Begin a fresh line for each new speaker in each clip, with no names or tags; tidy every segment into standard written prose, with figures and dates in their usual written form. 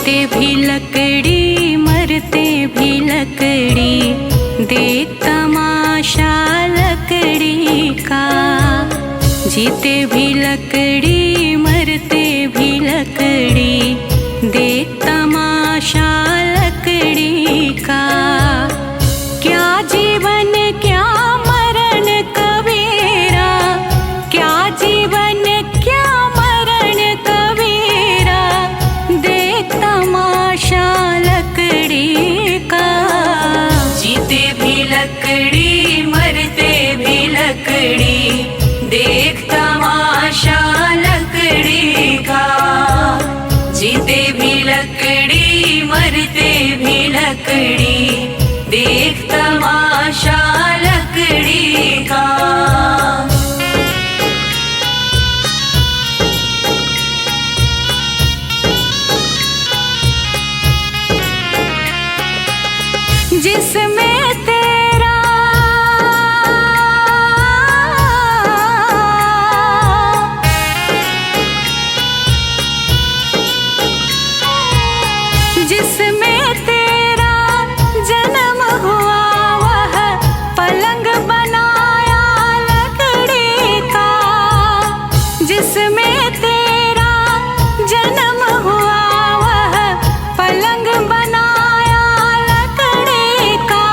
जीते भी लकड़ी मरते भी लकड़ी, देख तमाशा लकड़ी का। जीते भी लकड़ी मरते भी लकड़ी, देख तमाशा लकड़ी का। क्या जीवन क्या मरण कबीरा, क्या जीवन क्या मरण कबीरा, देख तमाशा लकड़ी का। जीते भी लकड़ी मरते भी लकड़ी, देख तमाशा लकड़ी का। जीते भी लकड़ी मरते भी लकड़ी, देख तमाशा लकड़ी का। जिसमें तेरा जिसमें तेरा जन्म हुआ, वह पलंग बनाया लकड़ी का। जिसमें तेरा जन्म हुआ, वह पलंग बनाया लकड़ी का।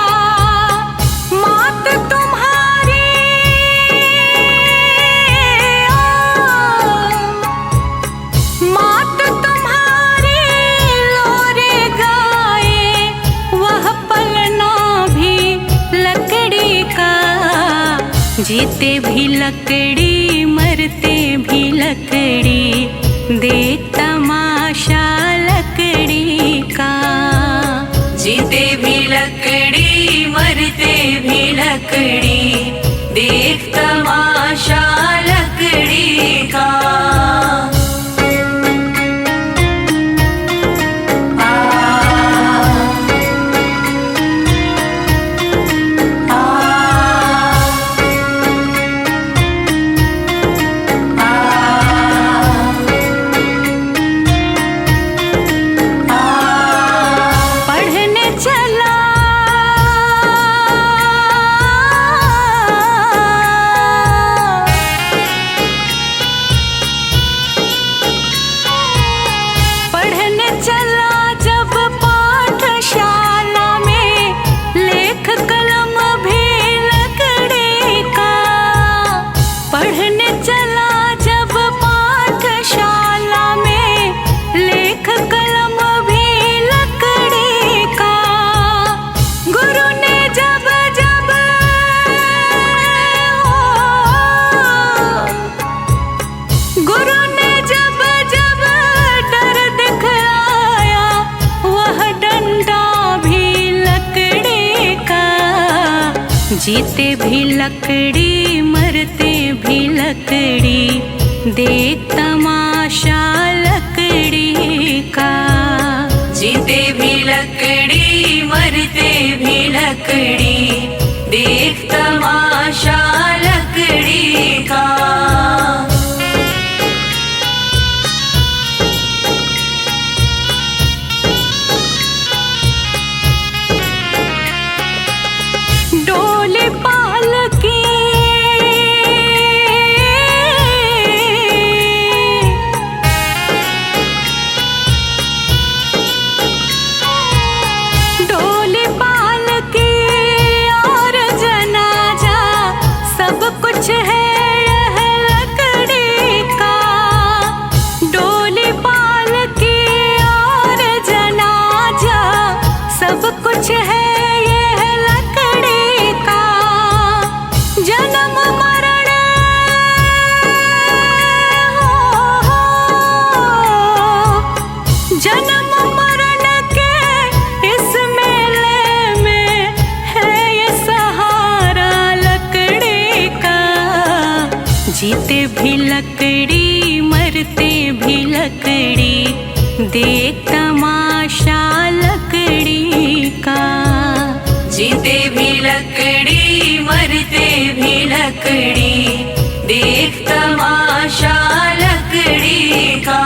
मात तुम्हारी मात तुम्हारी लोरे गाए, वह पलना भी लकड़ी का। जीते भी लकड़ी मरते भी लकड़ी, देख तमाशा लकड़ी का। जीते भी लकड़ी मरते भी लकड़ी, देख तमाशा लकड़ी का। पढ़ने चला पढ़ने चला जब पाठशाला में, लेख कलम भी लकड़ी का। पढ़ने चला जब पाठशाला में, लेख कलम भी लकड़ी का। गुरु ने जब जब गुरु ने जब जब डर दिखलाया, वह डंडा भी लकड़ी का। जीते भी लकड़ी मरते भी लकड़ी, देख तमाशा लकड़ी का। जीते भी लकड़ी मरते भी लकड़ी, देख तमाशा लकड़ी का। डोली पालकी डोली पालकी और जनाजा, सब कुछ है यह लकड़ी का। डोली पालकी और जनाजा, सब कुछ है यह लकड़ी का। जन्म मरण जन्म मरण के इस मेले में है ये सहारा लकड़ी का। जीते भी लकड़ी मरते भी लकड़ी, देख तमाशा लकड़ी का। जीते भी लकड़ी मरते भी लकड़ी, देख तमाशा लकड़ी का।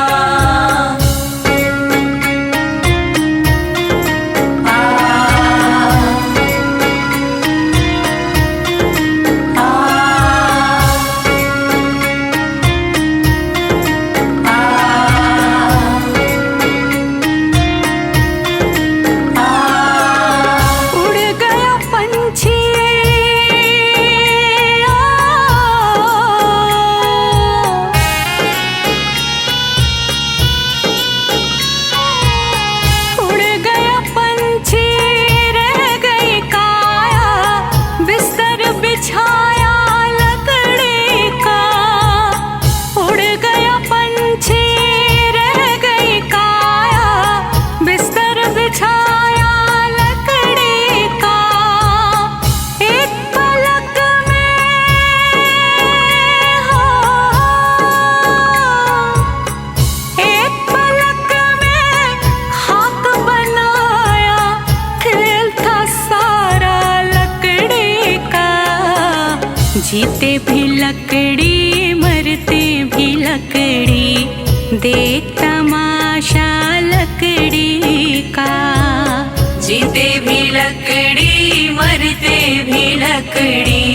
मरते भी लकड़ी,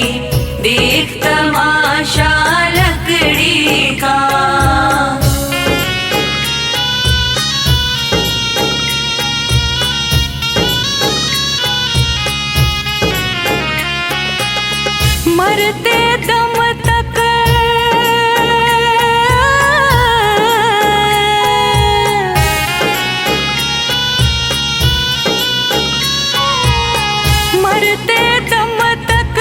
देख तमाशा लकड़ी का। मरते दम तक मरते दम तक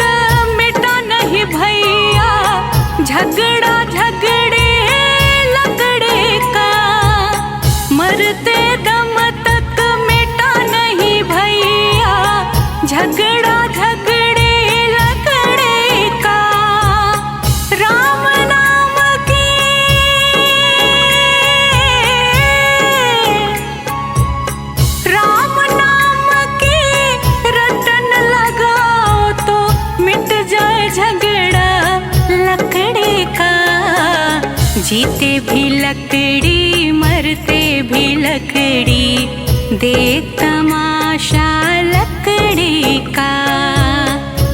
मिटा नहीं भैया झगड़ा झगड़े लकड़े का। मरते दम तक मिटा नहीं भैया झगड़ा झगड़े लकड़े का। राम नाम की राम नाम की रटन लगाओ तो मिट जाए झगड़ा लकड़ी का। जीते भी लकड़ी मरते भी लकड़ी, देख तमाशा लकड़ी का।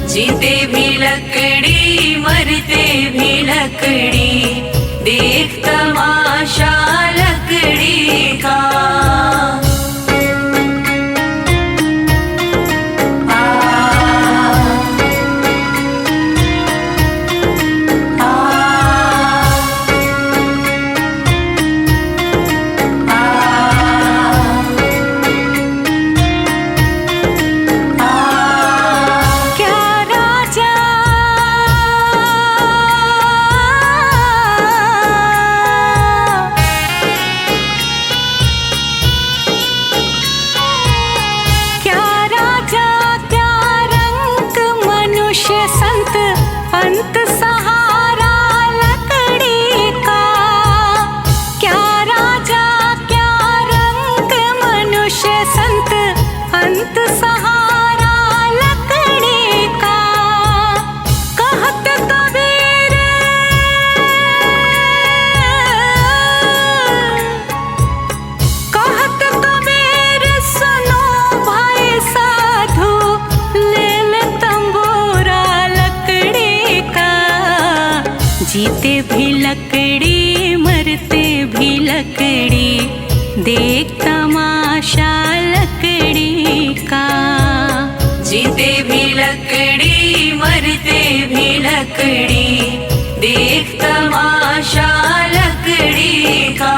जीते भी लकड़ी मरते भी लकड़ी, देख तमाशा लकड़ी का। संत अंत सहारा लकड़ी का। क्या राजा क्या रंग मनुष्य संत अंत सहारा लकड़ी का। कहत कबीर कहत कबीर सुनो भाई साधु, ले ले तंबूरा लकड़ी का। जीते भी लकड़ी मरते भी लकड़ी, देख तमाशा लकड़ी का। जीते भी लकड़ी मरते भी लकड़ी, देख तमाशा लकड़ी का।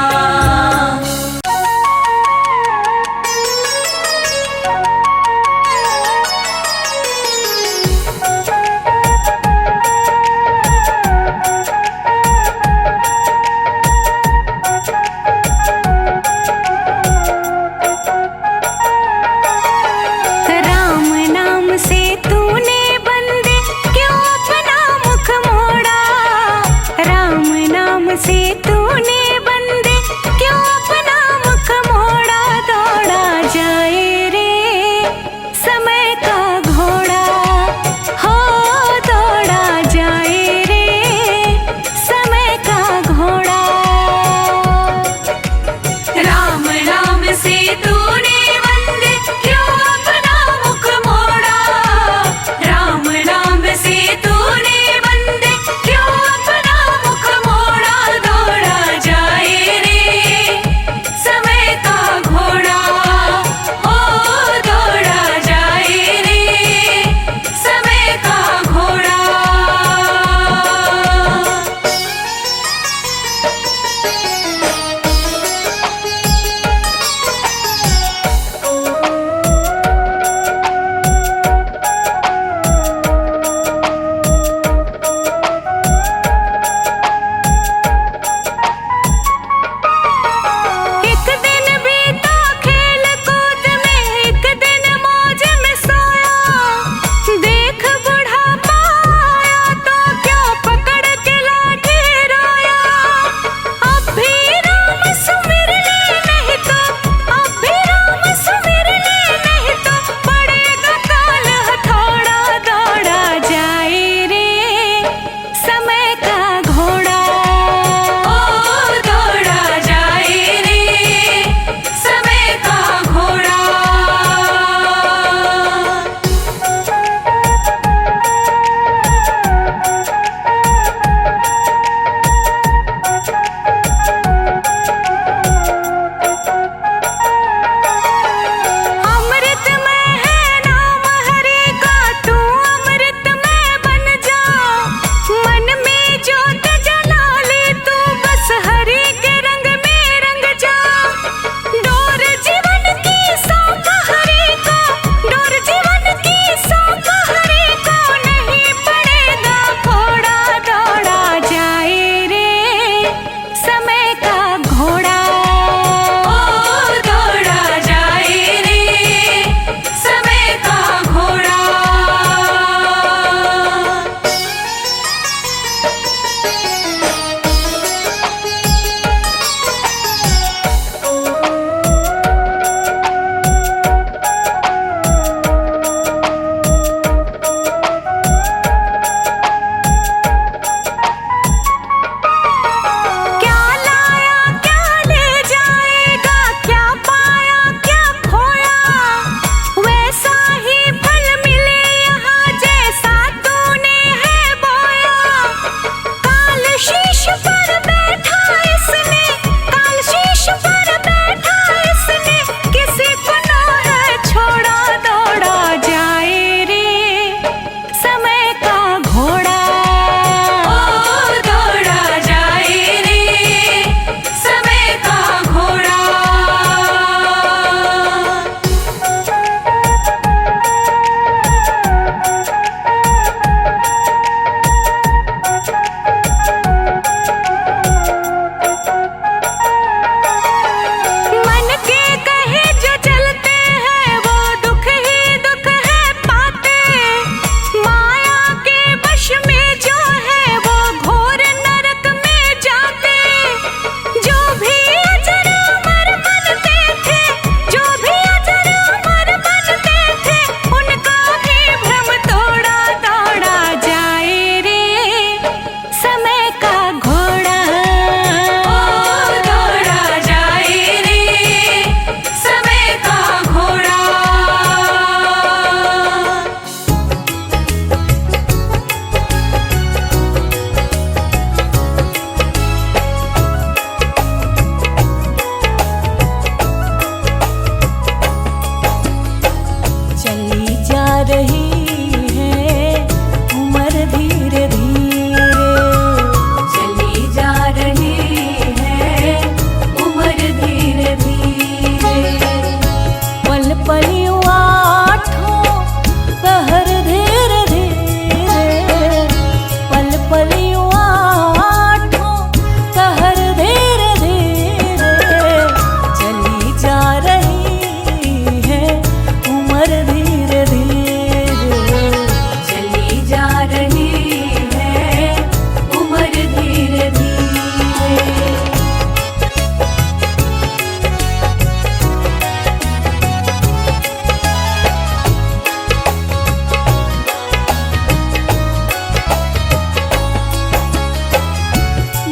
अब भी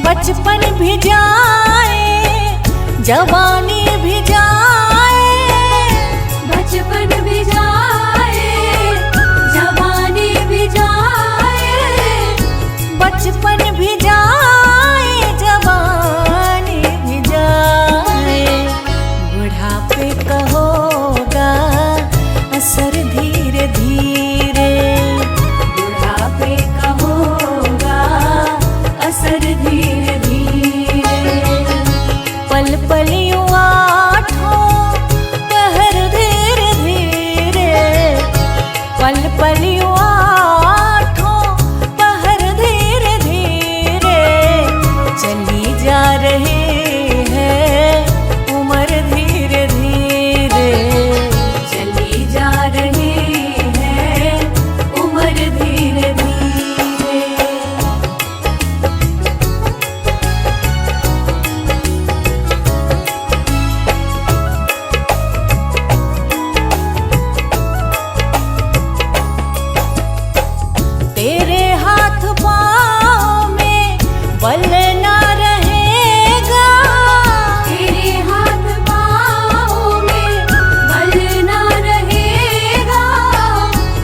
बचपन भी जाए जवानी भी जाए, बचपन भी जाए जवानी भी जाए, बचपन भी जाए जवानी भी जाए, बुढ़ापे का होगा असर धीरे धीरे, बुढ़ापे का होगा असर धीरे धीरे, पल पल यूं आठों पहर धीरे धीरे, पल पल यूं आठों पहर धीरे धीरे, चली जा रही है उम्र धीरे धीरे, चली जा रही है उम्र धीरे धीरे। तेरे हाथ पाँव में बल ना रहेगा, तेरे हाथ पाँव में बल ना रहेगा,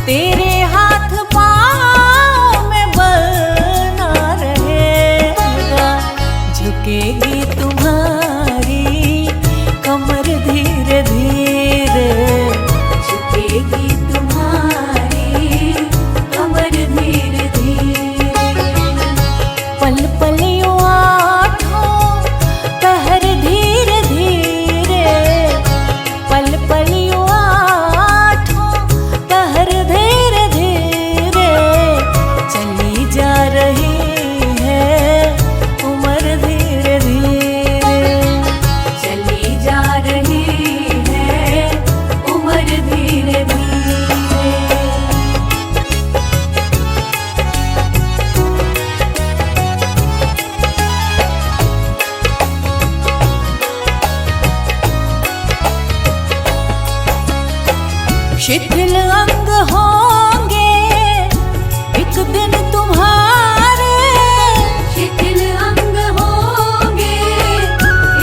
तेरे हाथ पाँव में बल ना रहेगा, झुकेगी तुम्हारी कमर धीरे धीरे, झुकेगी तुम्हारी कमर धीरे धीरे, पल पल यूं आठों पहर धीरे धीरे, पल पल यूं आठों पहर धीरे धीरे, चली जा रही है उम्र धीरे धीरे, चली जा रही है उम्र धीरे धीरे। शिथिल अंग होंगे एक दिन तुम्हारे, शिथिल अंग होंगे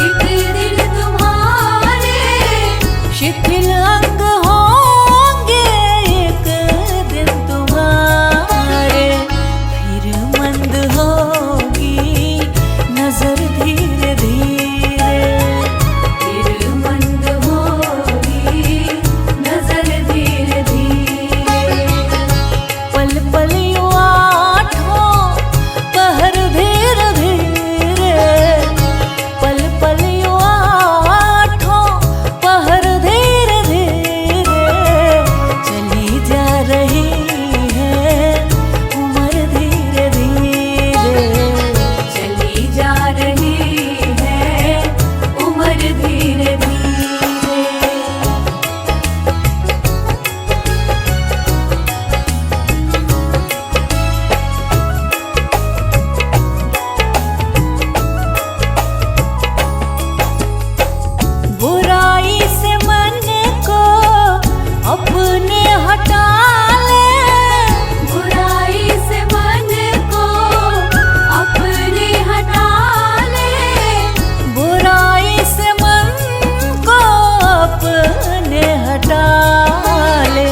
एक दिन तुम्हारे, शिथिल अंग होंगे एक दिन तुम्हारे, फिर मंद होगी नजर धीरे धीरे, फिर मंद होगी नजर धीरे धीरे, पल पल यूं आठों पहर धीरे धीरे, पल पल यूं आठों पहर धीरे धीरे, चली जा रही है उम्र धीरे धीरे, चली जा रही है उम्र धीरे धीरे। बुराई से मन को अपने हटा ले, बुराई से मन को अपने हटा ले, बुराई से मन को अपने हटा ले,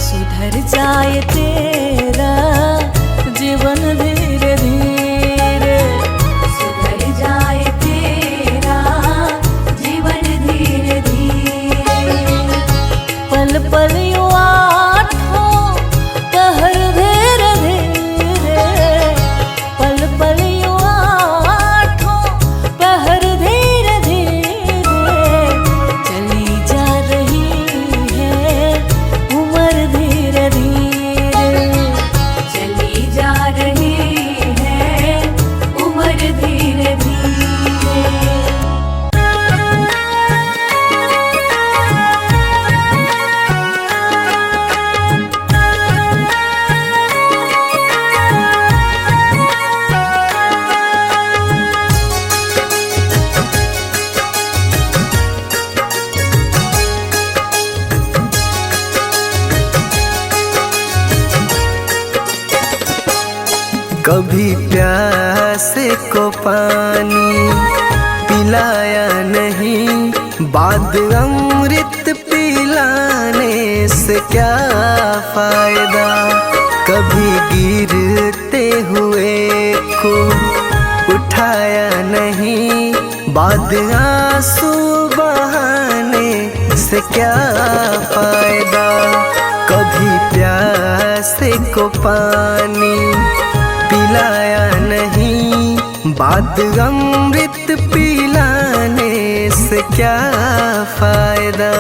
सुधर जाए तेरा जीवन धीरे धीरे, सुधर जाए तेरा जीवन धीरे धीरे, पल पल यूं आठों पहर धीरे धीरे, पल पल यूं आठों पहर धीरे धीरे, चली जा रही है उम्र धीरे धीरे, चली जा रही है उम्र धीरे धीरे।
कभी प्यार प्यासे को पानी पिलाया नहीं, बाद अमृत पिलाने से क्या फायदा। कभी गिरते हुए को उठाया नहीं, बाद आंसू बहाने से क्या फायदा। कभी प्यासे को पानी पिलाया नहीं, बाद अमृत पिलाने से क्या फायदा।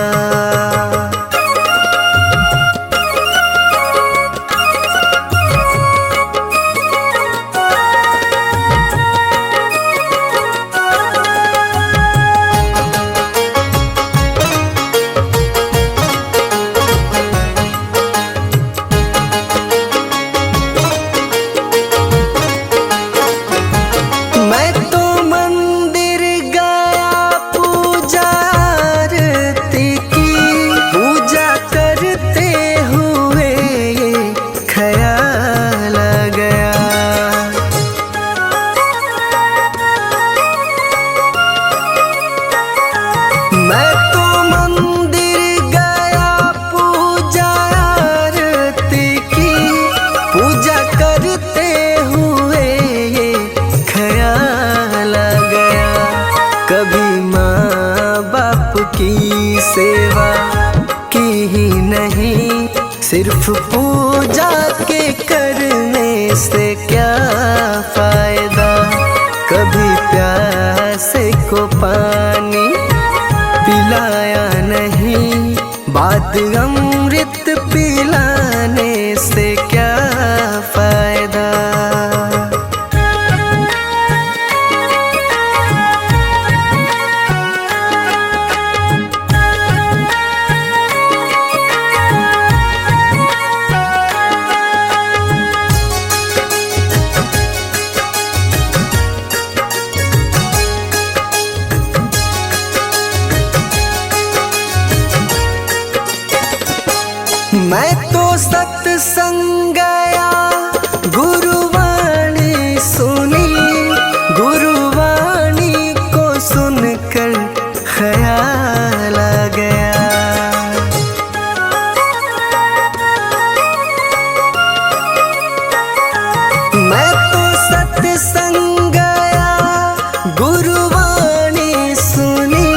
मैं तो मंदिर गया पूजा आरती की, पूजा करते हुए ये ख्याल आ गया। मैं तो मंदिर गया पूजा आरती की, पूजा करते हुए ये ख्याल आ गया। कभी माँ बाप की सेवा की ही नहीं, सिर्फ पूजा के करने से क्या फायदा। कभी प्यासे को पानी पिलाया नहीं, बाद अमृत पिलाने से क्या फायदा। मैं तो सत्संग गया गुरुवाणी सुनी, गुरुवाणी को सुनकर ख्याल आ गया। मैं तो सत्संग गया गुरुवाणी सुनी,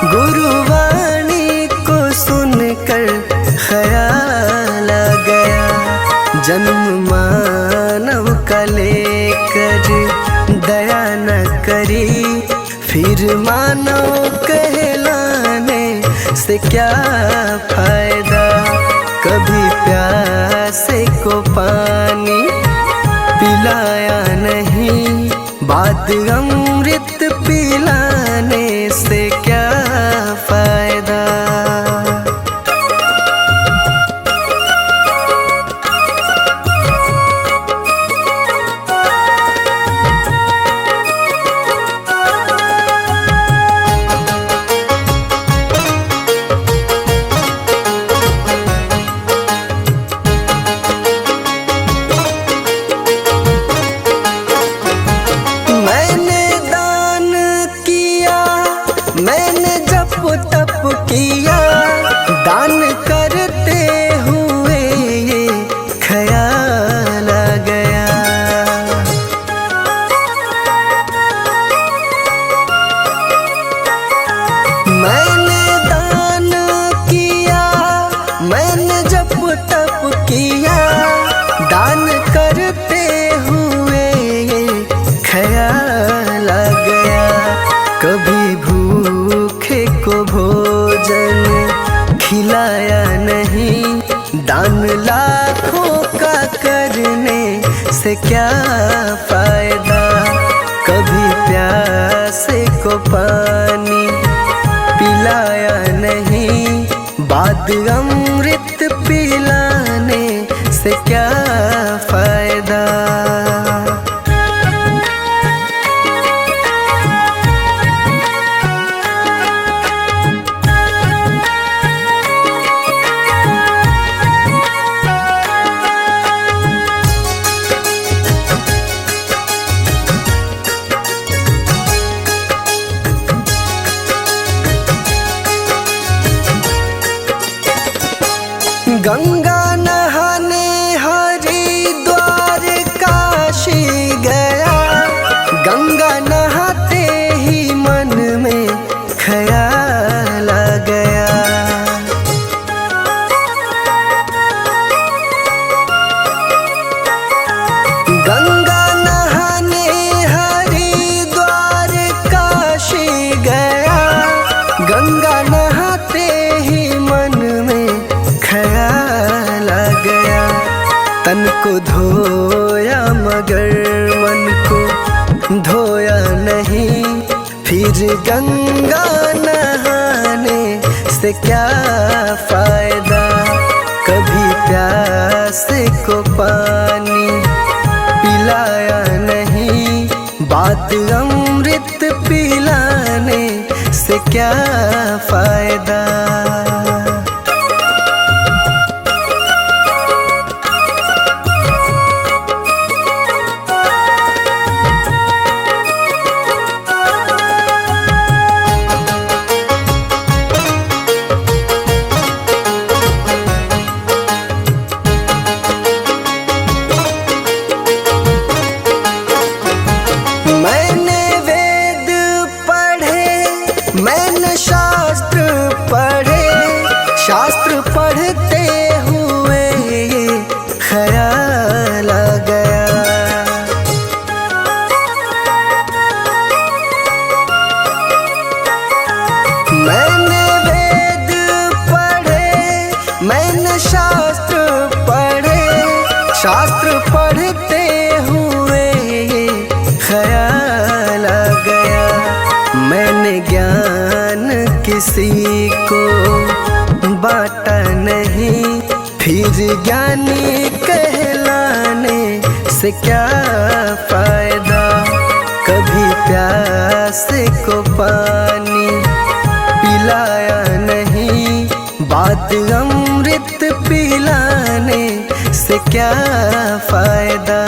गुरुवाणी को सुनकर ख्याल आ गया। जन्म मानव का लेकर दया न करी, फिर मानव कहलाने से क्या फायदा। कभी प्यासे को पानी पिलाया नहीं, बाद अमृत पिलाने से क्या फायदा। मैंने दान किया, मैंने जप तप किया, दान करते हुए ये ख्याल आ गया। मैंने दान किया, मैंने जप तप किया, दान करते हुए ये ख्याल आ गया। कभी भूखे को भोजन खिलाया नहीं, दान लाखों का करने से क्या फायदा। कभी प्यासे को पानी पिलाया नहीं, बाद अमृत पिलाने से क्या फायदा। फिर गंगा नहाने से क्या फायदा। कभी प्यास को पानी पिलाया नहीं, बात अमृत पिलाने से क्या फायदा। मैंने वेद पढ़े, मैंने शास्त्र पढ़े, शास्त्र पढ़ते हुए ये ख्याल आ गया। मैंने वेद पढ़े, मैंने शास्त्र पढ़े, शास्त्र पढ़ते हुए ये ख्याल आ गया। मैंने ज्ञान किसी को बांटा नहीं, फिर ज्ञानी कहलाने से क्या फायदा। कभी प्यास को पानी पिलाया नहीं, बात अमृत पिलाने से क्या फायदा।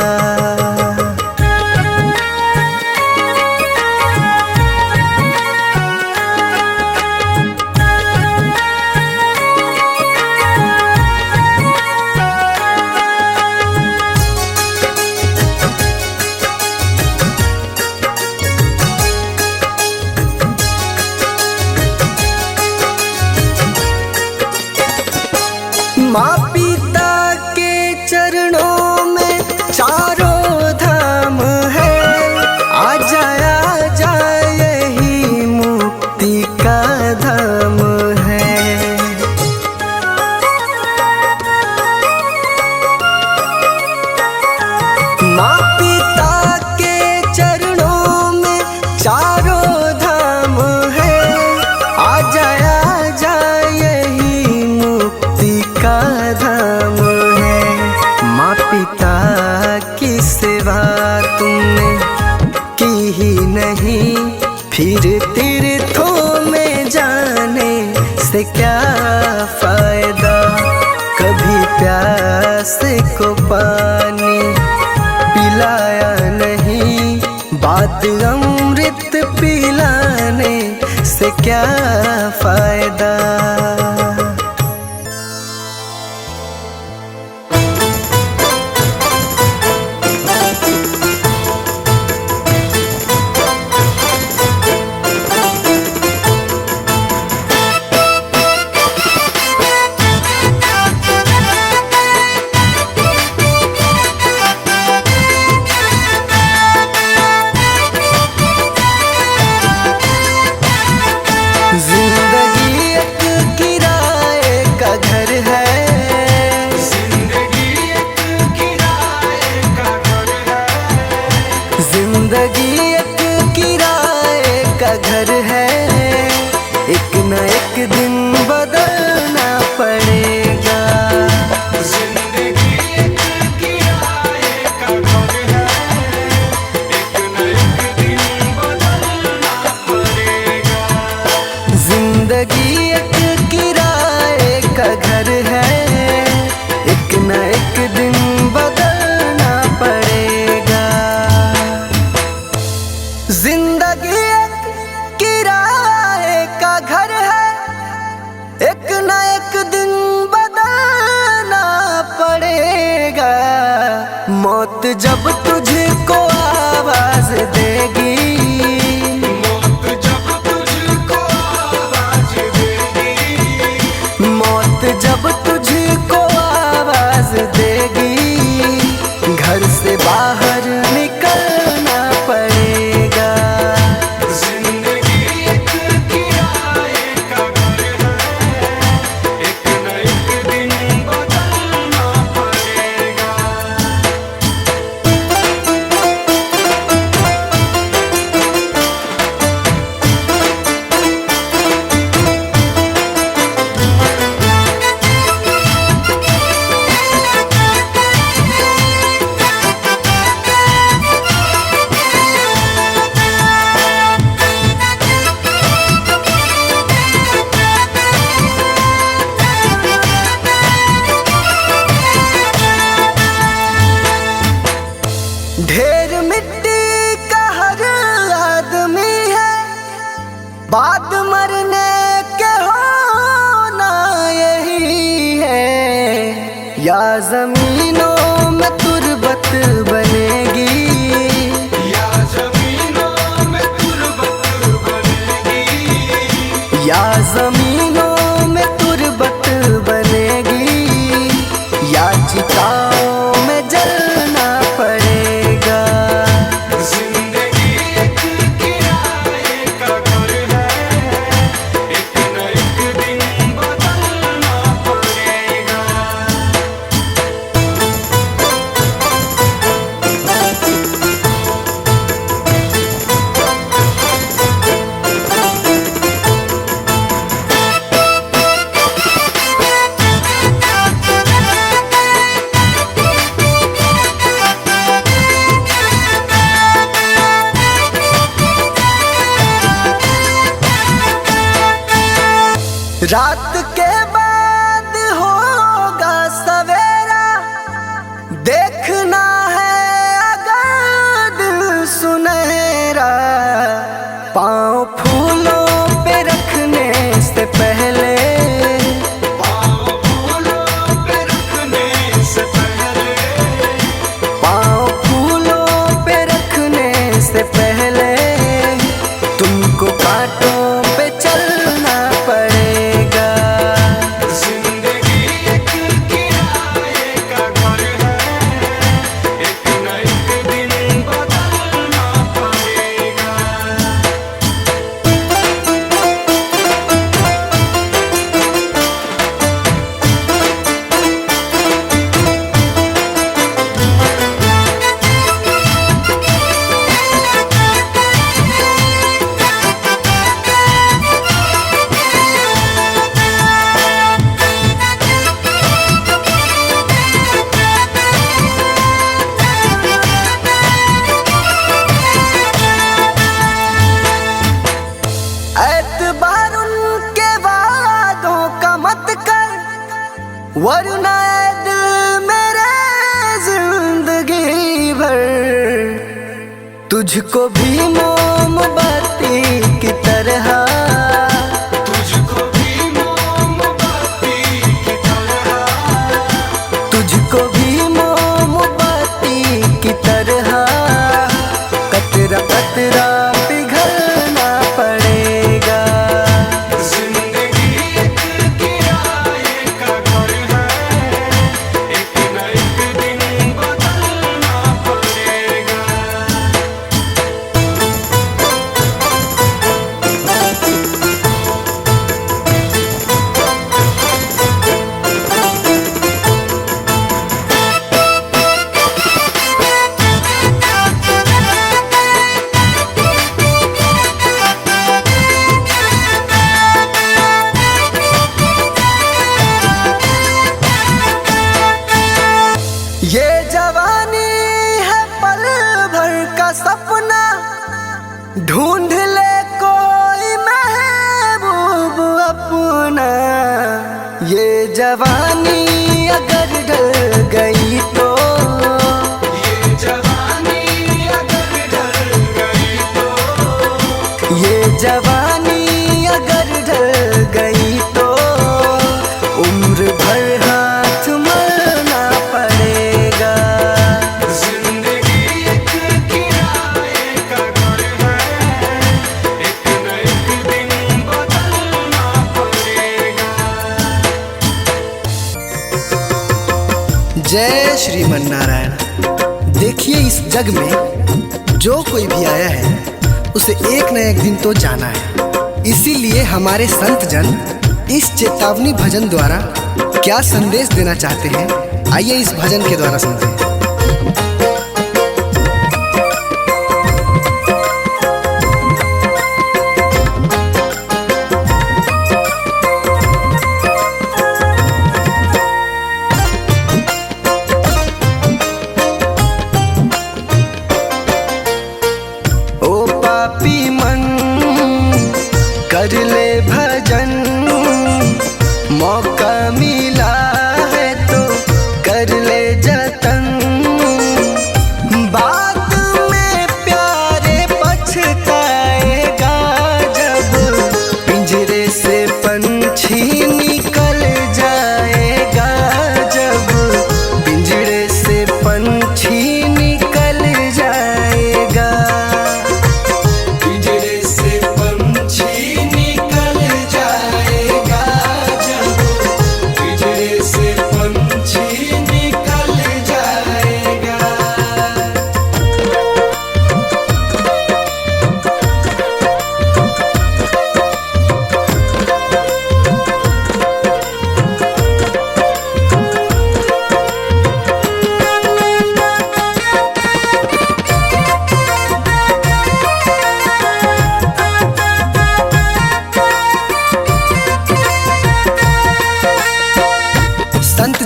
माँ पिता के चरणों में चारों धाम है, आ जाए यही मुक्ति का धाम है। माँ पिता के चरणों में चारों धाम है, आ जाए यही मुक्ति का धाम है। माँ पिता की सेवा तुमने की ही नहीं, फिर तीर्थों में जाने से क्या फायदा। कभी प्यास को पानी पिलाया नहीं, बात अमृत पिलाने से क्या फायदा। जिंदगी एक किराए का घर है, एक न एक दिन बदलना पड़ेगा। जिंदगी एक किराए का घर है, एक न एक दिन बदलना पड़ेगा। जिंदगी एक किराए का घर है, एक न एक दिन बदलना पड़ेगा। जिंदगी एक किराए का घर है, एक न एक दिन बदलना पड़ेगा। मौत जब तुझको आवाज देगी, मौत जब तुझको आवाज देगी, मौत जब तुझको आवाज देगी, घर से बाहर निकलना पड़ेगा। जिंदगी एक किराए का घर है, एक न एक दिन बदलना पड़ेगा।
बाद मरने के होना यही है, या जमीनों में तुरबत बनेगी,
या जमीनों में तुरबत बनेगी,
या जमीनों में तुरबत बनेगी, या चिताओं में जलना पड़ेगा।
जिंदगी एक किराए का घर है, एक न एक दिन बदलना पड़ेगा।
रात के बाद होगा सवेरा, देखना है अगर दिल सुनहरा, पाँव फूलों पे रखने से पहले,
पाँव फूलों पे रखने से पहले,
पाँव फूलों पे रखने से पहले, तुमको कांटों पे चलना पड़ेगा।
जिंदगी एक किराए का घर है, एक न एक दिन बदलना पड़ेगा।
एतबार उनके वादों का मत कर, वरना ए दिल मेरे जिंदगी भर तुझको भी मोमबत्ती की तरह,
तुझको भी मोमबत्ती की तरह,
तुझको भी मोमबत्ती की तरह, कतरा कतरा पिघलना पड़ेगा।
जिंदगी एक किराए का घर है, एक न एक दिन बदलना पड़ेगा।
ये जवानी है पल भर का सपना, ढूंढ ले कोई महबूब अपना। ये जवानी अगर ढल गई तो,
ये जवानी अगर ढल गई तो,
ये जवानी अगर ढल गई तो, उम्र भर हाथ मलना पड़ेगा।
जिंदगी एक किराए का घर है, एक न एक दिन बदलना पड़ेगा।
जय श्रीमन नारायण। देखिए, इस जग में जो कोई भी आया है उसे एक न एक दिन तो जाना है। इसीलिए हमारे संत जन इस चेतावनी भजन द्वारा क्या संदेश देना चाहते हैं, आइए इस भजन के द्वारा सुनते हैं। कर ले भजन, मौका मिला है तो कर ले जतन।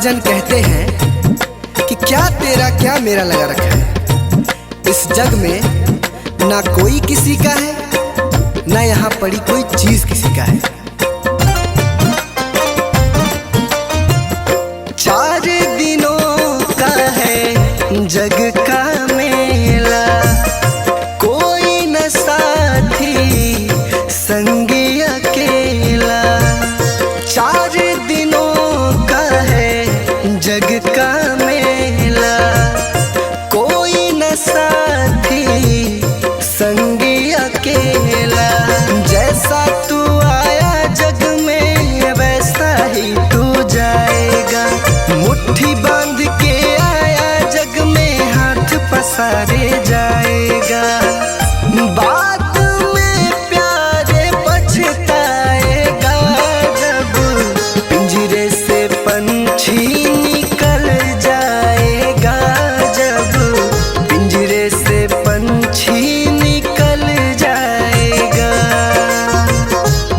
जन कहते हैं कि क्या तेरा क्या मेरा लगा रखा है। इस जग में ना कोई किसी का है, ना यहाँ पड़ी कोई चीज किसी का है। 4 दिनों का है जग का मेला, कोई न साथी संगी अकेला। 4 दिनों का है जग का मेला, कोई न साथी संगी अकेला। जैसा तू आया जग में वैसा ही तू जाएगा। मुट्ठी बांध के आया जग में हाथ पसारे जाएगा। बाद में प्यारे पछताएगा जब पिंजरे से पंछी निकल जाएगा। जब पिंजरे से पंछी निकल जाएगा।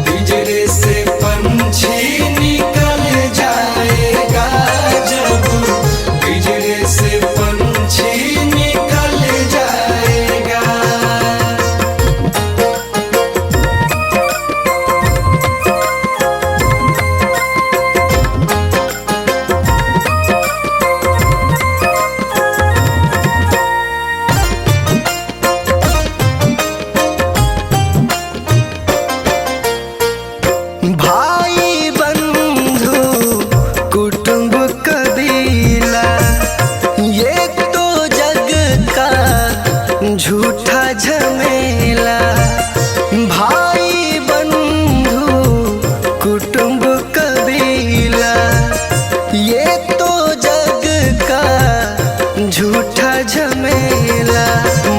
पिंजरे से पंछी निकल जाएगा। जब पिंजरे से पंछी निकल जाएगा।
भाई बंधु कुटुंब कबीला, ये तो जग का झूठा झमेला। भाई बंधु कुटुंब कबीला, ये तो जग का झूठा झमेला।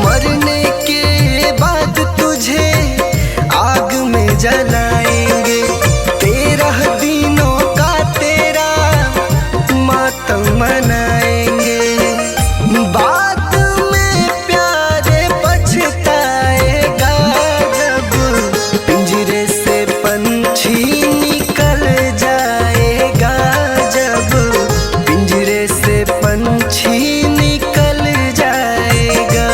मरने के बाद तुझे आग में जलाएंगे। 13 दिनों का तेरा मातम मनाएंगे। बाद में प्यारे पछताएगा जब पिंजरे से पंछी निकल जाएगा। जब पिंजरे से पंछी निकल जाएगा।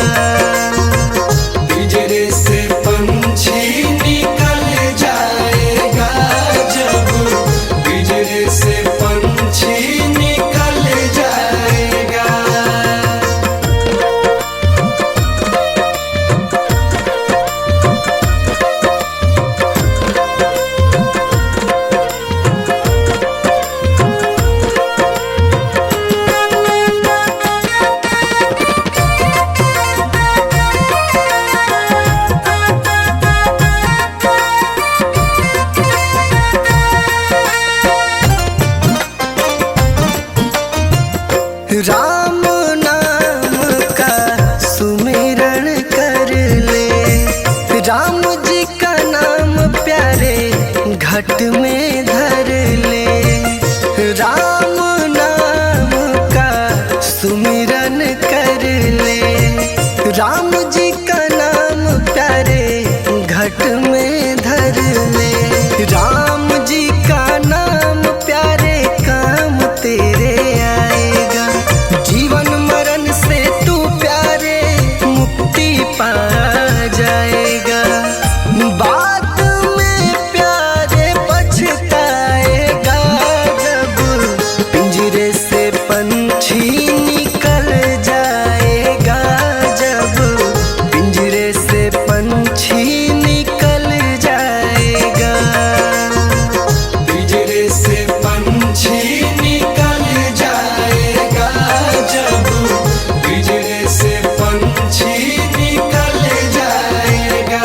पिंजरे से पंछी निकल जाएगा। जब पिंजरे से पंछी निकल जाएगा।
राम नाम का सुमिरन कर ले। राम जी का नाम प्यारे घट में धर ले। राम नाम का सुमिरन कर ले। राम जी का नाम प्यारे घट में धर ले। राम जी का नाम प्यारे काम तेरे आएगा। जीवन मरण से तू प्यारे मुक्ति पा जाएगा। बाद में प्यारे पछताएगा जब पिंजरे से पंछी निकल जाएगा। जब पिंजरे से पंछी निकल जाएगा।
पिंजरे से पंछी निकल जाएगा। जब पिंजरे से पंछी निकल जाएगा।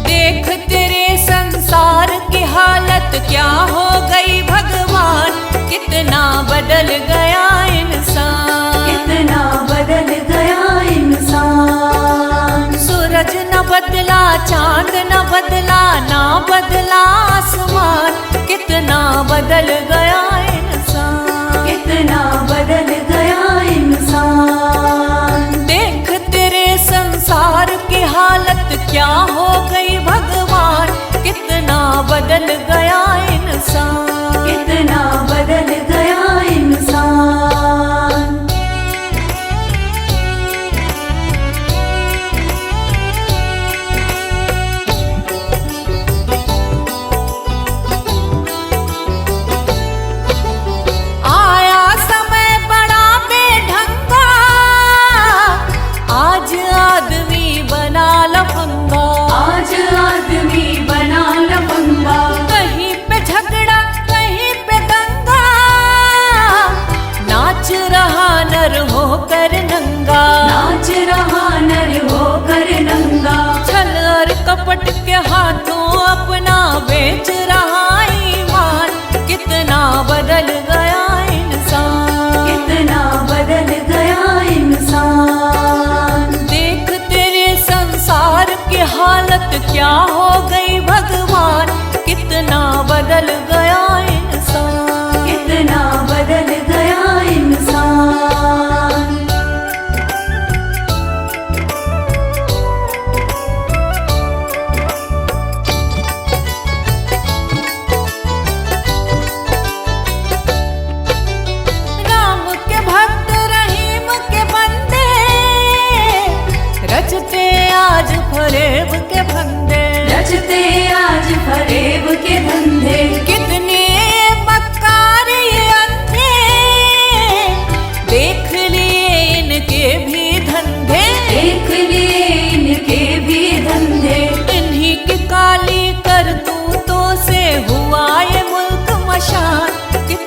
देख तेरे संसार की हालत क्या हो गई भगवान। कितना बदल गया इंसान, कितना बदल गया इंसान। सूरज न बदला, चांद न बदला, ना बदला आसमान। कितना बदल गया इंसान, कितना बदल गया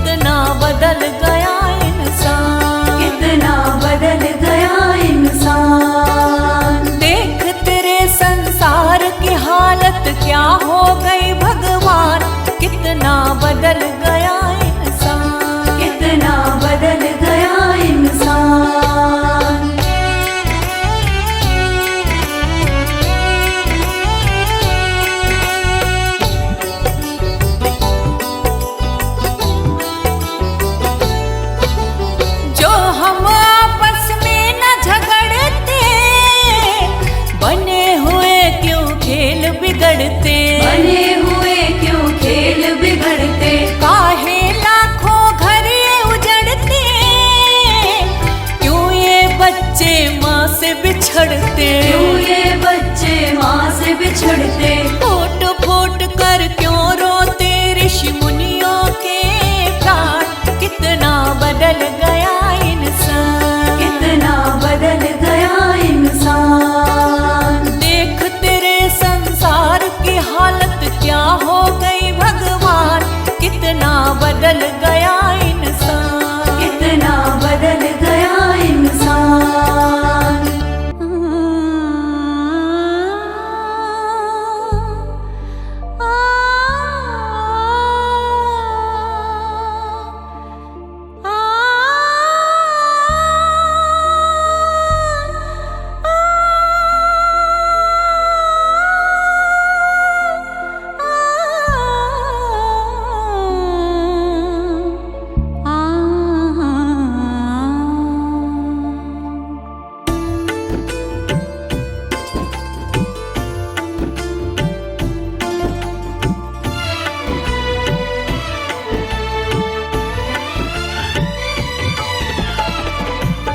कितना बदल गया इंसान,
कितना बदल गया इंसान।
देख तेरे संसार की हालत क्या हो गई भगवान, कितना बदल गया इंसान,
कितना बदल गया इंसान।
जो हम आपस में न झगड़ते, बने हुए क्यों खेल बिगड़ते,
बने हुए क्यों खेल बिगड़ते।
काहे लाखों घर ये उजड़ते, क्यों ये बच्चे माँ से बिछड़ते,
क्यों ये बच्चे माँ से बिछड़ते।
फूट फूट कर क्यों रोते ऋषि मुनियों के प्राण, कितना बदल गया इंसान,
कितना बदल गया इंसान।
देख तेरे संसार की हालत क्या हो गई भगवान, कितना बदल गया इंसान,
कितना बदल गया इंसान।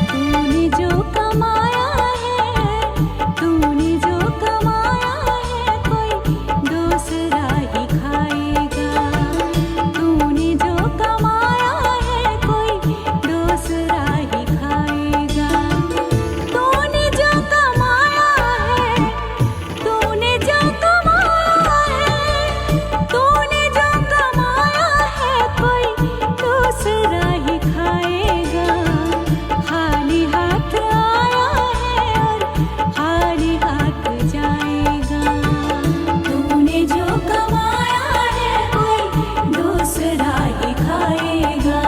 तूने जो कमाया है, तूने जो कमाया है, कोई दूसरा ही खाएगा। तूने जो कमाया है, कोई दूसरा ही खाएगा। तूने जो कमाया है, तूने जो कमाया है, तूने जो कमाया है, कोई दूसरा ही खाएगा। खाली हाथ आया है और खाली हाथ जाएगा।
तूने जो कमाया है, कोई दूसरा ही खाएगा।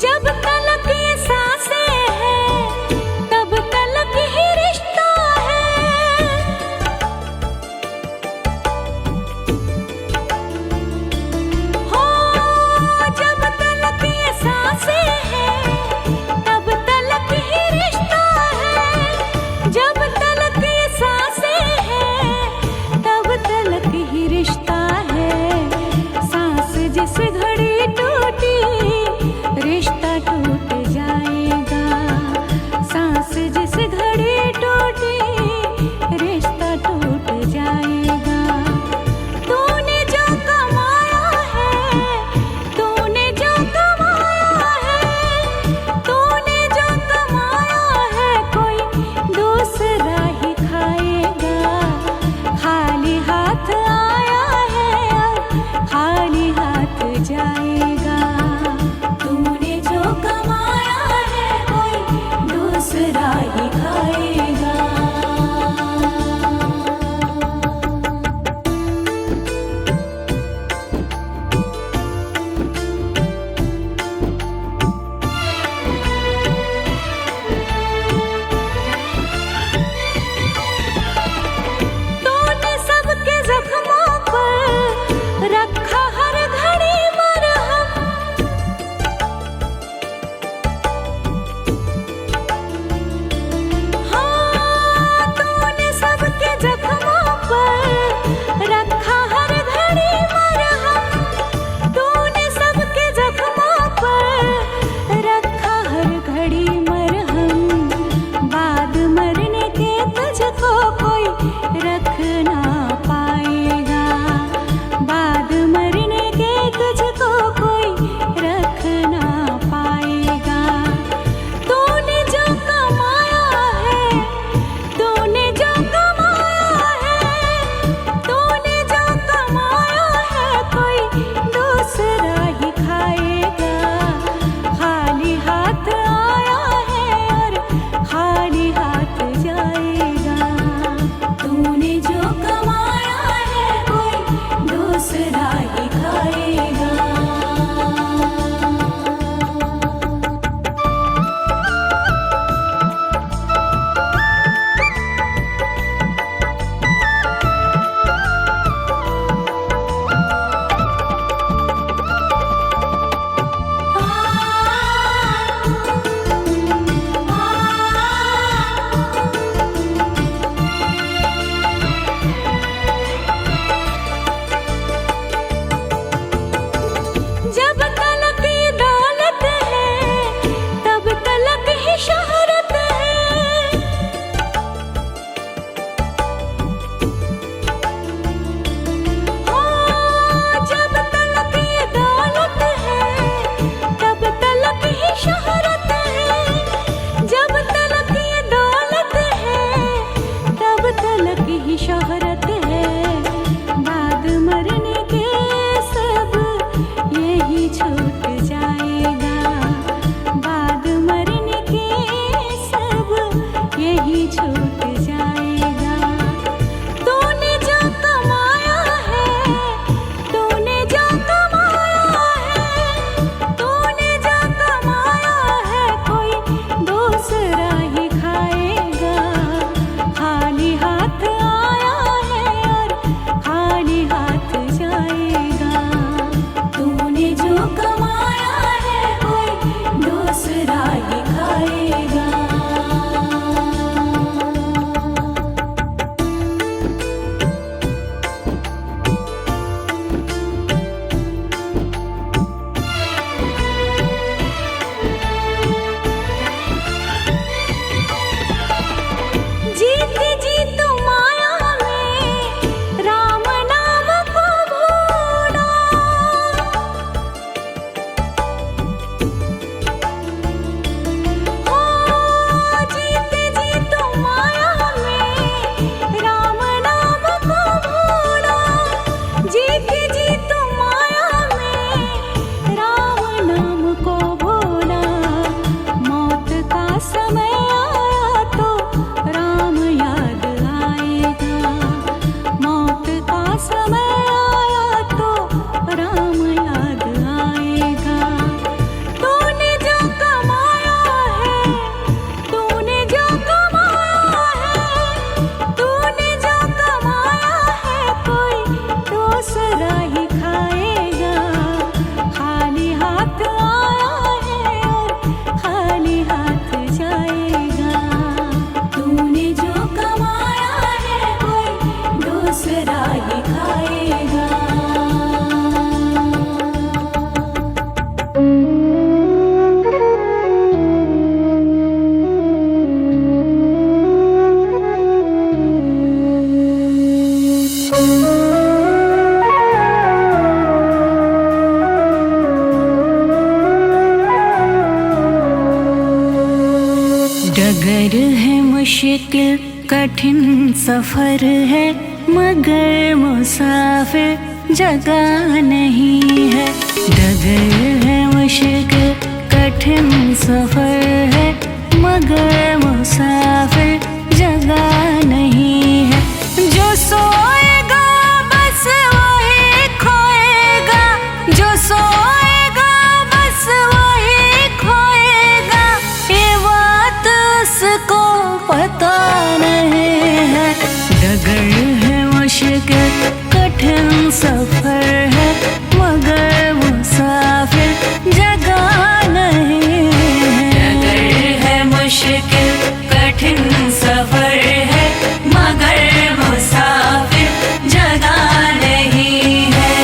जब तलक ये सांसें हैं, तब तलक ही रिश्ता है। हो जब तलक ये सांसें हैं, तब तलक ही रिश्ता है। जब तलक ये सांसें हैं, तब तलक ही रिश्ता है। सांस जिस घड़ी टूटी, रिश्ता टूट जाएगा। सांस जिस घड़ी टूटी, रिश्ता टूट जाएगा। तूने जो कमाया है, तूने जो कमाया है, तूने जो कमाया है, कोई दूसरा ही खाएगा। खाली हाथ आया है और खाली हाथ जा डगर है मुश्किल कठिन सफर है, मगर मुसाफिर जगह नहीं है। डगर है मुश्किल कठिन सफर है, मगर मुसाफिर जगह नहीं है। जो सोएगा बस वही खोएगा, जो सोएगा बस वही खोएगा, ये बात उसको पता नहीं है। डगर है मुश्किल कठिन सफर है, मगर मुसाफिर जगह नहीं है। डगर है मुश्किल कठिन सफर है, मगर मुसाफिर जगह नहीं है।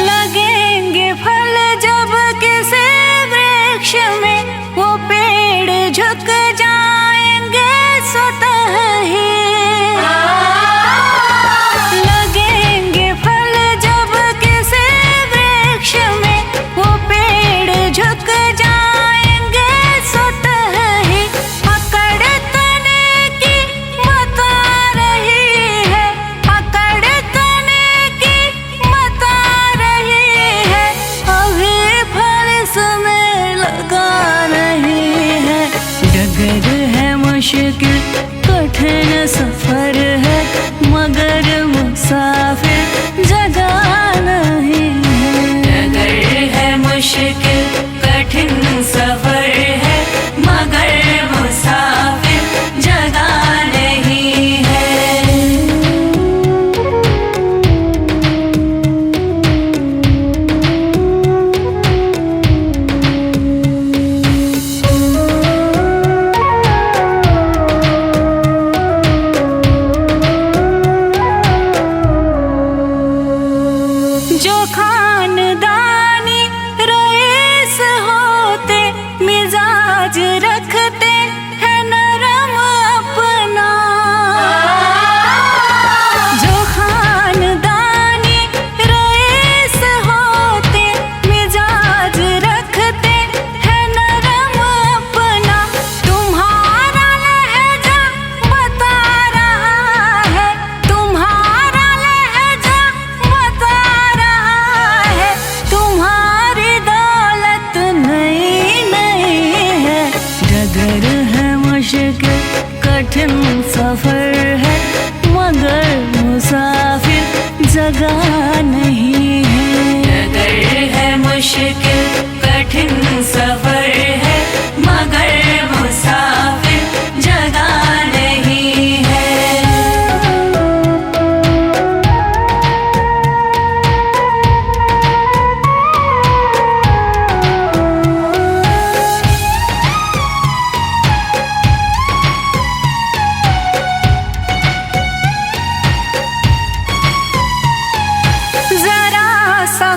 लगेंगे फल जब किसी वृक्ष में, वो पेड़ झुक जाएंगे स्वतः ही। लगेंगे फल जब किसी वृक्ष में, वो पेड़ झुक जाएंगे स्वतः ही। पकड़ तने की बता रही है, पकड़ तने की बता रही है, अभी फल इसमें लगा नहीं है। डगर है मुश्किल कठिन सफर है, मगर मुसाफिर जगह नहीं है। डगर है मुश्किल कठिन सफर है, मगर मुसाफिर जगह नहीं है। जो खानदानी रईस होते, मिजाज रखते हैं नरम अपना। जो खानदानी रईस होते, मिजाज रखते हैं नरम अपना। तुम्हारा लहजा बता रहा है, तुम्हारा लहजा बता रहा है, तुम्हारी दौलत नहीं नहीं है। डगर है मुश्किल कठिन सफर है, मगर मुसाफिर जगह नहीं है। डगर है मुश्किल कठिन सफर है, मगर मुसाफिर जगह नहीं है। जरा सा